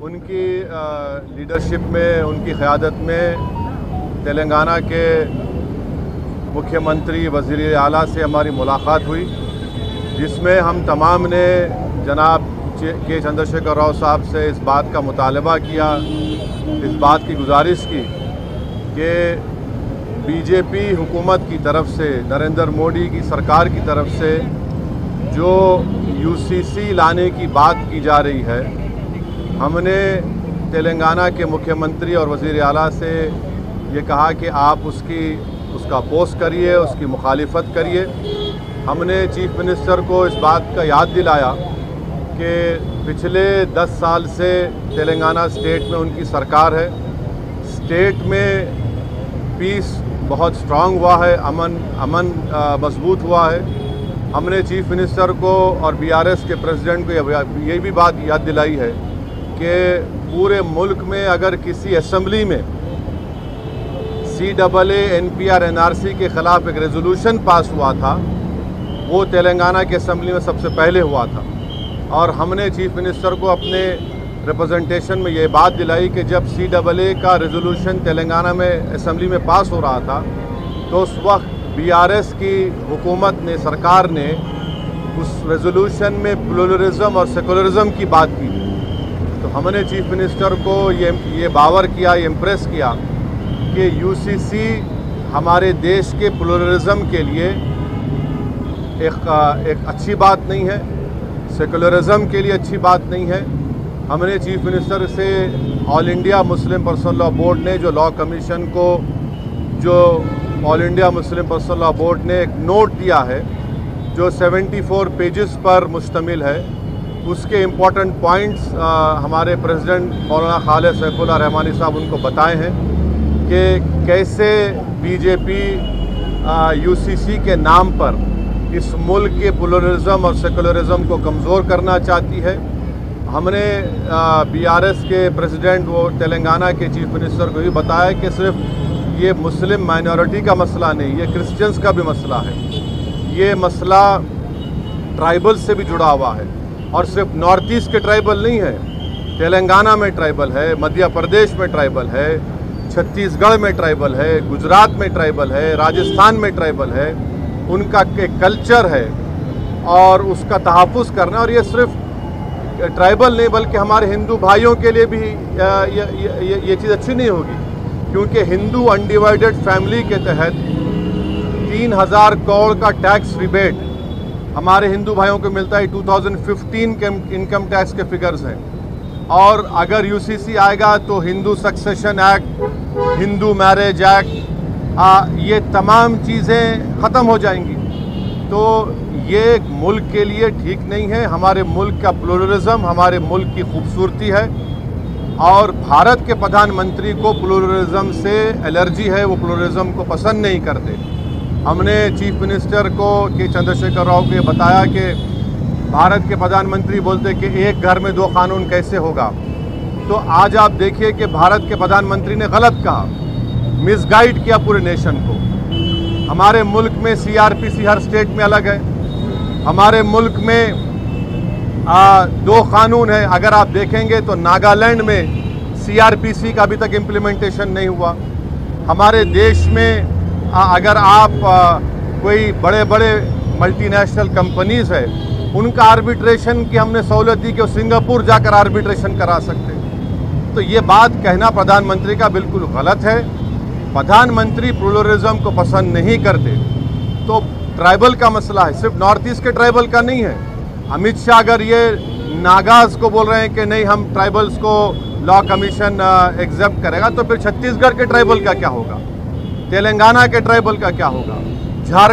उनकी लीडरशिप में, उनकी क़यादत में तेलंगाना के मुख्यमंत्री वज़ीर आला से हमारी मुलाकात हुई, जिसमें हम तमाम ने जनाब के चंद्रशेखर राव साहब से इस बात का मुतालबा किया, इस बात की गुजारिश की कि बीजेपी हुकूमत की तरफ से, नरेंद्र मोदी की सरकार की तरफ से जो यूसीसी लाने की बात की जा रही है, हमने तेलंगाना के मुख्यमंत्री और वज़ीर आला से ये कहा कि आप उसका अपोज़ करिए, उसकी मुखालिफत करिए। हमने चीफ मिनिस्टर को इस बात का याद दिलाया कि पिछले 10 साल से तेलंगाना स्टेट में उनकी सरकार है, स्टेट में पीस बहुत स्ट्रांग हुआ है, अमन मजबूत हुआ है। हमने चीफ मिनिस्टर को और बीआरएस के प्रेसिडेंट को ये भी बात याद दिलाई है कि पूरे मुल्क में अगर किसी असेंबली में CAA NPR NRC के ख़िलाफ़ एक रेजोल्यूशन पास हुआ था, वो तेलंगाना के असेंबली में सबसे पहले हुआ था। और हमने चीफ मिनिस्टर को अपने रिप्रेजेंटेशन में ये बात दिलाई कि जब CAA का रेजोल्यूशन तेलंगाना में असेंबली में पास हो रहा था, तो उस वक्त BRS की हुकूमत ने, सरकार ने उस रेजोल्यूशन में प्लुरलिज्म और सेकुलरिज्म की बात की। तो हमने चीफ मिनिस्टर को ये बावर किया, ये इम्प्रेस किया कि यूसीसी हमारे देश के प्लुरलिज्म के लिए एक अच्छी बात नहीं है, सेकुलरिज्म के लिए अच्छी बात नहीं है। हमने चीफ मिनिस्टर से all India Muslim personal law board ने, जो लॉ कमीशन को, जो all India Muslim personal law board ने एक नोट दिया है जो 74 पेजेस पर मुश्तमिल है, उसके इम्पॉर्टेंट पॉइंट्स हमारे प्रेसिडेंट मौलाना खालिद सैफुल्लाह रहमानी साहब उनको बताए हैं कि कैसे बीजेपी यूसीसी के नाम पर इस मुल्क के प्लुरलिज्म और सेकुलरिज्म को कमज़ोर करना चाहती है। हमने बीआरएस के प्रेसिडेंट वो तेलंगाना के चीफ मिनिस्टर को भी बताया कि सिर्फ ये मुस्लिम माइनॉरिटी का मसला नहीं, ये क्रिश्चियंस का भी मसला है, ये मसला ट्राइबल से भी जुड़ा हुआ है। और सिर्फ नॉर्थ ईस्ट के ट्राइबल नहीं है, तेलंगाना में ट्राइबल है, मध्य प्रदेश में ट्राइबल है, छत्तीसगढ़ में ट्राइबल है, गुजरात में ट्राइबल है, राजस्थान में ट्राइबल है। उनका एक कल्चर है और उसका तहफ़्फ़ुज़ करना। और ये सिर्फ ट्राइबल नहीं बल्कि हमारे हिंदू भाइयों के लिए भी ये चीज़ अच्छी नहीं होगी, क्योंकि हिंदू अनडिवाइडेड फैमिली के तहत 3000 करोड़ का टैक्स रिबेट हमारे हिंदू भाइयों को मिलता है। 2015 के इनकम टैक्स के फिगर्स हैं। और अगर यूसीसी आएगा तो Hindu succession act, Hindu marriage act, ये तमाम चीज़ें ख़त्म हो जाएंगी। तो ये मुल्क के लिए ठीक नहीं है। हमारे मुल्क का प्लुरलिज्म हमारे मुल्क की खूबसूरती है और भारत के प्रधानमंत्री को प्लुरलिज्म से एलर्जी है, वो प्लुरलिज्म को पसंद नहीं करते। हमने चीफ मिनिस्टर को के चंद्रशेखर राव को ये बताया कि भारत के प्रधानमंत्री बोलते कि एक घर में 2 कानून कैसे होगा। तो आज आप देखिए कि भारत के प्रधानमंत्री ने गलत कहा, मिसगाइड किया पूरे नेशन को। हमारे मुल्क में CRPC हर स्टेट में अलग है। हमारे मुल्क में 2 कानून हैं। अगर आप देखेंगे तो नागालैंड में CRPC का अभी तक इम्प्लीमेंटेशन नहीं हुआ। हमारे देश में अगर आप कोई बड़े बड़े मल्टीनेशनल कंपनीज है उनका आर्बिट्रेशन की हमने सहूलत दी कि वो सिंगापुर जाकर आर्बिट्रेशन करा सकते। तो ये बात कहना प्रधानमंत्री का बिल्कुल गलत है। प्रधानमंत्री प्लूरलिज्म को पसंद नहीं करते। तो ट्राइबल का मसला है, सिर्फ नॉर्थ ईस्ट के ट्राइबल का नहीं है। अमित शाह अगर ये नागाज को बोल रहे हैं कि नहीं हम ट्राइबल्स को लॉ कमीशन एक्सेप्ट करेगा, तो फिर छत्तीसगढ़ के ट्राइबल का क्या होगा, तेलंगाना के ट्राइबल का क्या होगा, झारखंड